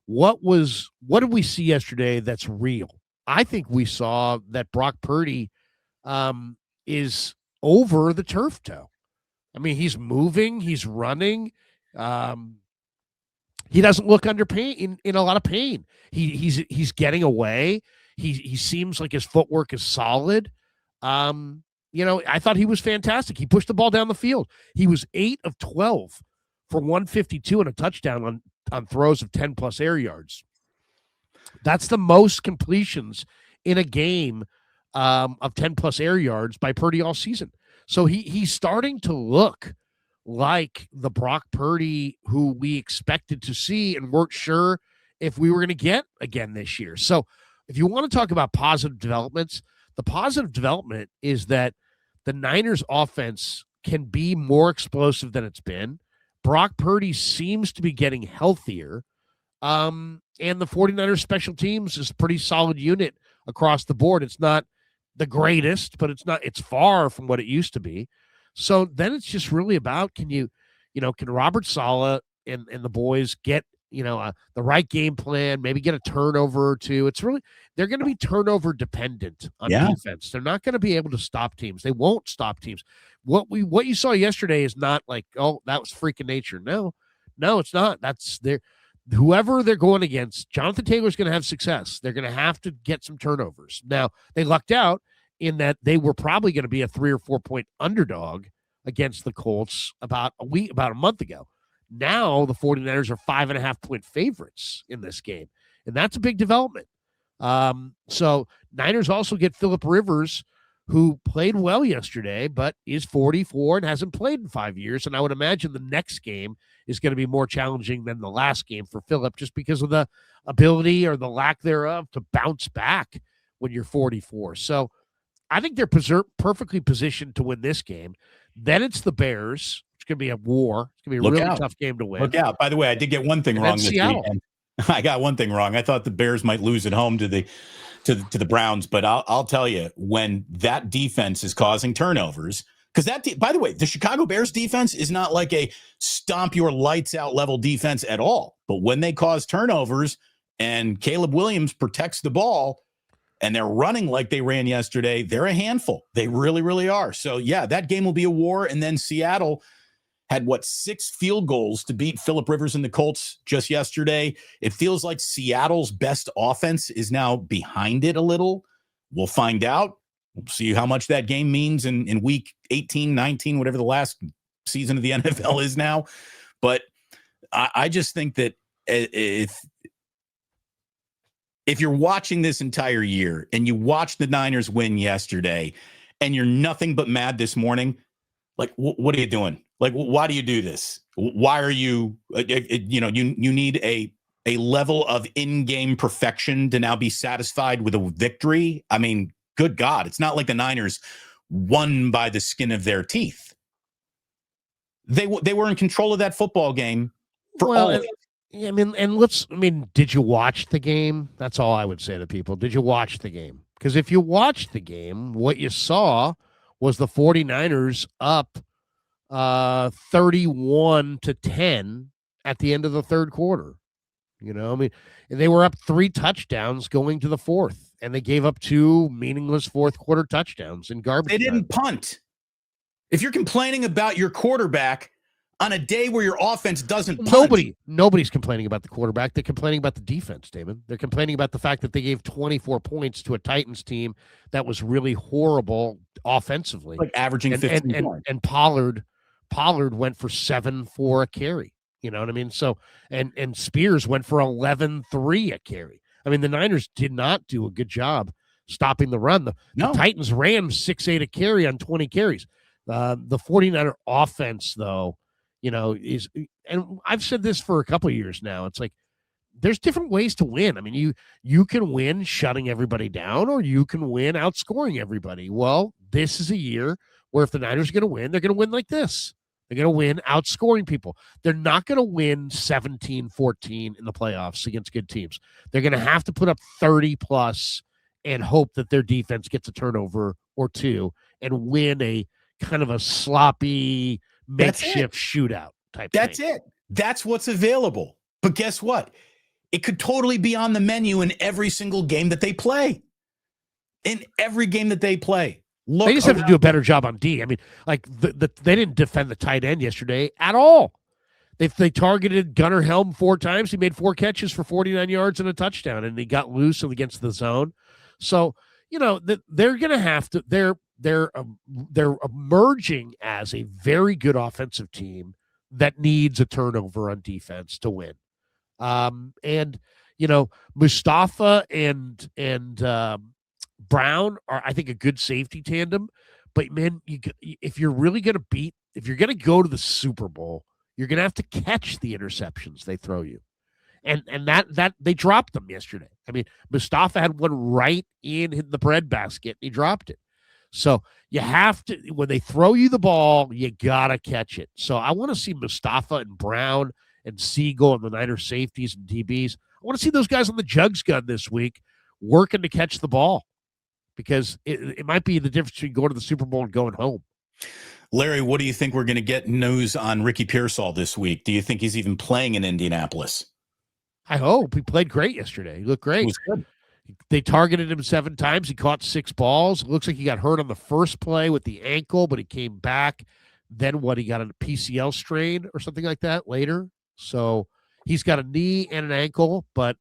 what did we see yesterday that's real? I think we saw that Brock Purdy is over the turf toe. I mean, he's moving, he's running. He doesn't look under pain in a lot of pain. He's getting away. He seems like his footwork is solid. I thought he was fantastic. He pushed the ball down the field. He was 8 of 12 for 152 and a touchdown on throws of 10 plus air yards. That's the most completions in a game of 10 plus air yards by Purdy all season. So he's starting to look like the Brock Purdy who we expected to see and weren't sure if we were going to get again this year. So if you want to talk about positive developments, the positive development is that the Niners offense can be more explosive than it's been. Brock Purdy seems to be getting healthier. And the 49ers special teams is a pretty solid unit across the board. It's not the greatest, but it's far from what it used to be. So then it's just really about, can Robert Saleh and the boys get, the right game plan, maybe get a turnover or two. They're going to be turnover dependent on defense. They're not going to be able to stop teams. They won't stop teams. What you saw yesterday is not like, oh, that was freaking nature. No, it's not. That's whoever they're going against. Jonathan Taylor's going to have success. They're going to have to get some turnovers. Now, they lucked out in that they were probably going to be a 3 or 4 point underdog against the Colts about a month ago. Now the 49ers are 5.5 point favorites in this game. And that's a big development. So Niners also get Phillip Rivers, who played well yesterday, but is 44 and hasn't played in 5 years. And I would imagine the next game is going to be more challenging than the last game for Phillip, just because of the ability or the lack thereof to bounce back when you're 44. So I think they're perfectly positioned to win this game. Then it's the Bears. It's going to be a war. It's going to be a really tough game to win. Look out. By the way, I did get one thing wrong this weekend. I got one thing wrong. I thought the Bears might lose at home to the Browns, but I'll tell you, when that defense is causing turnovers, because by the way, the Chicago Bears defense is not like a stomp your lights out level defense at all. But when they cause turnovers and Caleb Williams protects the ball and they're running like they ran yesterday, they're a handful. They really, really are. So yeah, that game will be a war. And then Seattle had 6 field goals to beat Phillip Rivers and the Colts just yesterday. It feels like Seattle's best offense is now behind it a little. We'll find out. We'll see how much that game means in week 18, 19, whatever the last season of the NFL is now. But I just think that if you're watching this entire year and you watch the Niners win yesterday and you're nothing but mad this morning, like, what are you doing? Like, why do you do this? Why are you, you need a level of in-game perfection to now be satisfied with a victory? I mean, good God, it's not like the Niners won by the skin of their teeth. They were in control of that football game for all of it. Did you watch the game? That's all I would say to people. Did you watch the game? Because if you watched the game, what you saw was the 49ers up 31-10 at the end of the third quarter. And they were up 3 touchdowns going to the fourth, and they gave up 2 meaningless fourth quarter touchdowns in garbage time. They didn't punt. If you're complaining about your quarterback on a day where your offense doesn't punt. Nobody's complaining about the quarterback. They're complaining about the defense, David. They're complaining about the fact that they gave 24 points to a Titans team that was really horrible offensively. Like averaging 15 points. And Pollard went for 7 for a carry. You know what I mean? So, and Spears went for 11-3 a carry. I mean, the Niners did not do a good job stopping the run. The Titans ran 6-8 a carry on 20 carries. The 49er offense, though, is, and I've said this for a couple of years now, it's like there's different ways to win. I mean, you can win shutting everybody down, or you can win outscoring everybody. Well, this is a year where if the Niners are going to win, they're going to win like this. They're going to win outscoring people. They're not going to win 17-14 in the playoffs against good teams. They're going to have to put up 30+ and hope that their defense gets a turnover or 2 and win a kind of a sloppy makeshift shootout type That's thing. it. That's what's available. But guess what? It could totally be on the menu in every single game that they play. In every game that they play. They just have to do a better job on D. I mean, like they didn't defend the tight end yesterday at all. They targeted Gunnar Helm 4 times. He made 4 catches for 49 yards and a touchdown, and he got loose against the zone. So, they're going to have to. They're emerging as a very good offensive team that needs a turnover on defense to win. And Mustafa and Brown are, I think, a good safety tandem. But man, if you're going to go to the Super Bowl, you're going to have to catch the interceptions they throw you. And that they dropped them yesterday. I mean, Mustafa had one right in the breadbasket, and he dropped it. So you have to, when they throw you the ball, you got to catch it. So I want to see Mustafa and Brown and Siegel and the Niner safeties and DBs. I want to see those guys on the jugs gun this week working to catch the ball, because it might be the difference between going to the Super Bowl and going home. Larry, what do you think we're going to get news on Ricky Pearsall this week? Do you think he's even playing in Indianapolis? I hope. He played great yesterday. He looked great. He was good. They targeted him 7 times. He caught 6 balls. It looks like he got hurt on the first play with the ankle, but he came back. Then he got a PCL strain or something like that later. So he's got a knee and an ankle, but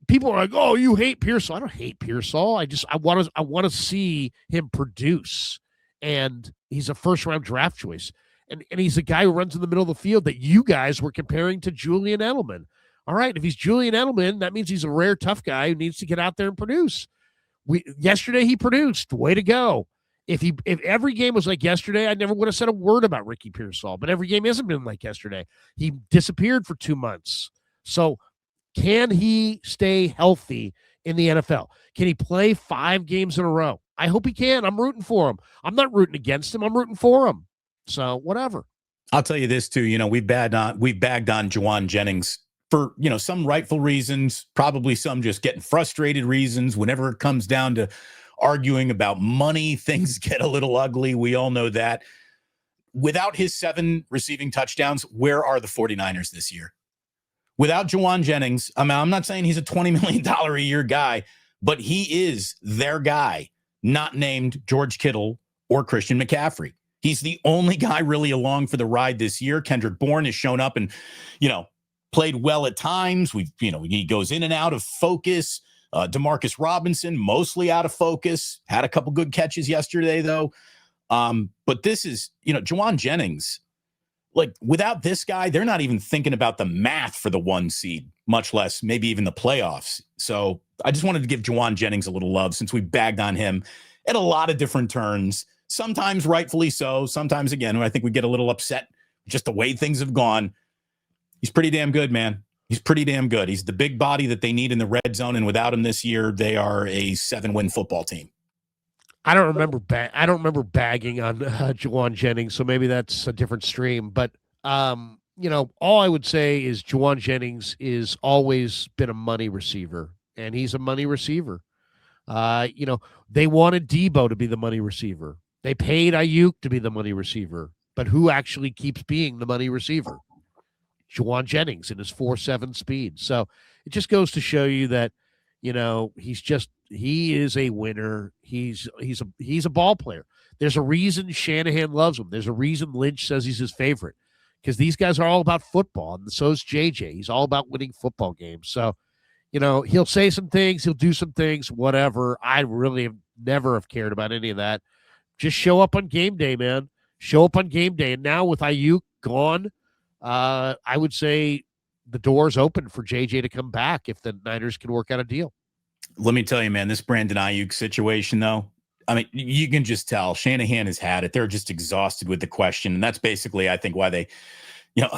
people are like, "Oh, you hate Pearsall." I don't hate Pearsall. I want to see him produce, and he's a first-round draft choice, and he's a guy who runs in the middle of the field that you guys were comparing to Julian Edelman. All right, if he's Julian Edelman, that means he's a rare tough guy who needs to get out there and produce. Yesterday he produced. Way to go. If every game was like yesterday, I never would have said a word about Ricky Pearsall. But every game hasn't been like yesterday. He disappeared for 2 months. So can he stay healthy in the NFL? Can he play 5 games in a row? I hope he can. I'm rooting for him. I'm not rooting against him. I'm rooting for him. So whatever. I'll tell you this too. We've bagged on Jauan Jennings for some rightful reasons, probably some just getting frustrated reasons. Whenever it comes down to arguing about money, things get a little ugly. We all know that. Without his 7 receiving touchdowns, where are the 49ers this year? Without Jauan Jennings, I'm not saying he's a $20 million a year guy, but he is their guy, not named George Kittle or Christian McCaffrey. He's the only guy really along for the ride this year. Kendrick Bourne has shown up and, played well at times. He goes in and out of focus. Demarcus Robinson, mostly out of focus. Had a couple good catches yesterday, though. But this is, Jauan Jennings, like, without this guy, they're not even thinking about the math for the 1 seed, much less maybe even the playoffs. So I just wanted to give Jauan Jennings a little love, since we bagged on him at a lot of different turns, sometimes rightfully so. Sometimes, again, I think we get a little upset just the way things have gone. He's pretty damn good, man. He's pretty damn good. He's the big body that they need in the red zone, and without him this year, they are a 7-win football team. I don't remember bagging on Jauan Jennings, so maybe that's a different stream. But all I would say is Jauan Jennings is always been a money receiver, and he's a money receiver. They wanted Debo to be the money receiver. They paid Aiyuk to be the money receiver, but who actually keeps being the money receiver? Jauan Jennings in his 4.7 speed. So it just goes to show you that, he is a winner. He's a ball player. There's a reason Shanahan loves him. There's a reason Lynch says he's his favorite, because these guys are all about football, and so is JJ. He's all about winning football games. So, he'll say some things, he'll do some things, whatever. I really never have cared about any of that. Just show up on game day, man. Show up on game day. And now with Aiyuk gone, I would say the door's open for JJ to come back if the Niners can work out a deal. Let me tell you, man, this Brandon Aiyuk situation, though, I mean, you can just tell Shanahan has had it. They're just exhausted with the question. And that's basically, I think, why they,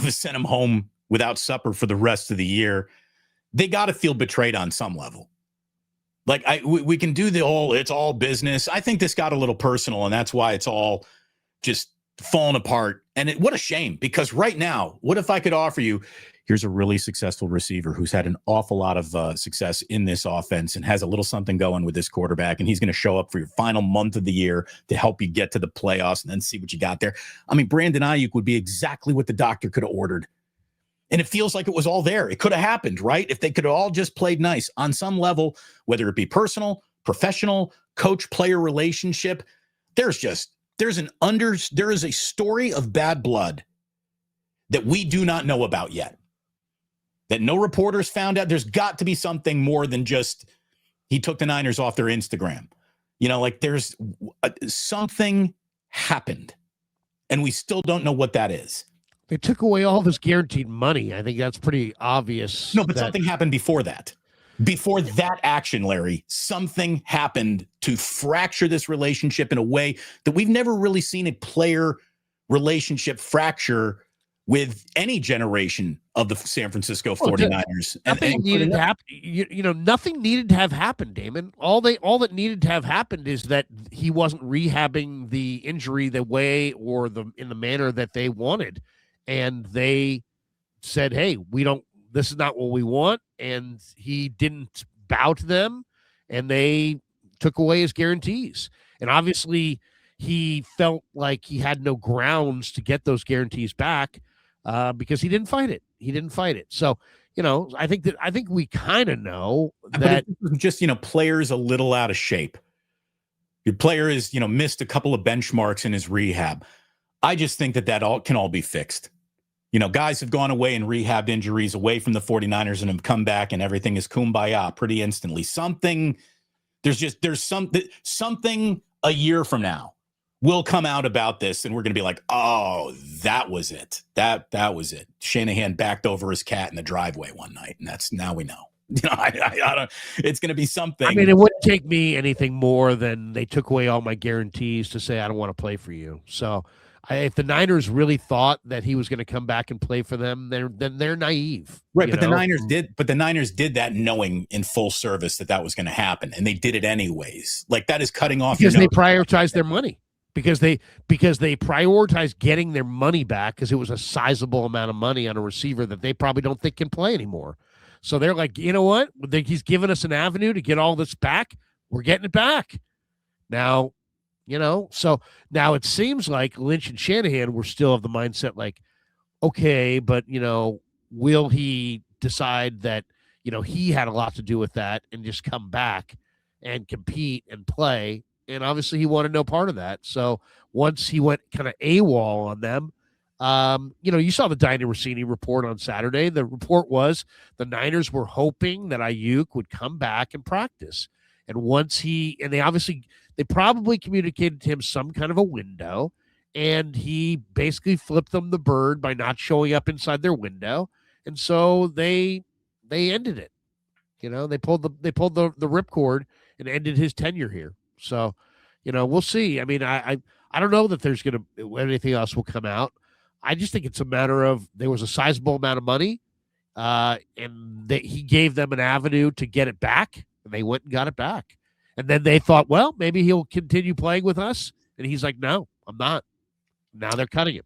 sent him home without supper for the rest of the year. They got to feel betrayed on some level. Like, we can do it's all business. I think this got a little personal, and that's why it's all just falling apart. And what a shame, because right now, what if I could offer you, here's a really successful receiver who's had an awful lot of success in this offense and has a little something going with this quarterback, and he's going to show up for your final month of the year to help you get to the playoffs and then see what you got there. I mean, Brandon Aiyuk would be exactly what the doctor could have ordered. And it feels like it was all there. It could have happened, right? If they could have all just played nice on some level, whether it be personal, professional, coach-player relationship, there is a story of bad blood that we do not know about yet, that no reporters found out. There's got to be something more than just he took the Niners off their Instagram. There's something happened, and we still don't know what that is. They took away all of his guaranteed money. I think that's pretty obvious. No, but something happened before that. Before that action, Larry, something happened to fracture this relationship in a way that we've never really seen a player relationship fracture with any generation of the San Francisco 49ers. Nothing needed to happen. Nothing needed to have happened, Damon. All that needed to have happened is that he wasn't rehabbing the injury the way or in the manner that they wanted. And they said, hey, this is not what we want. And he didn't bow to them, and they took away his guarantees. And obviously he felt like he had no grounds to get those guarantees back because he didn't fight it. So, I think we kind of know that just, players a little out of shape. Your player is, missed a couple of benchmarks in his rehab. I just think that all can all be fixed. Guys have gone away and rehabbed injuries away from the 49ers and have come back, and everything is kumbaya pretty instantly. There's something a year from now will come out about this, and we're going to be like, oh, that was it. That was it. Shanahan backed over his cat in the driveway one night, and now we know. I don't. It's going to be something. I mean, it wouldn't take me anything more than they took away all my guarantees to say I don't want to play for you. So. If the Niners really thought that he was going to come back and play for them, then they're naive, right? But the Niners did that knowing in full service that was going to happen, and they did it anyways. Like, that is cutting off because they prioritized their money, because they prioritized getting their money back because it was a sizable amount of money on a receiver that they probably don't think can play anymore. So they're like, you know what? He's given us an avenue to get all this back. We're getting it back now. So now it seems like Lynch and Shanahan were still of the mindset like, okay, but, will he decide that, he had a lot to do with that and just come back and compete and play? And obviously he wanted no part of that. So once he went kind of AWOL on them, you saw the Dinah Rossini report on Saturday. The report was the Niners were hoping that Aiyuk would come back and practice. And they probably communicated to him some kind of a window, and he basically flipped them the bird by not showing up inside their window. And so they ended it. They pulled the ripcord and ended his tenure here. So, we'll see. I mean, I don't know that there's going to anything else will come out. I just think it's a matter of there was a sizable amount of money, and he gave them an avenue to get it back, and they went and got it back. And then they thought, well, maybe he'll continue playing with us. And he's like, no, I'm not. Now they're cutting him.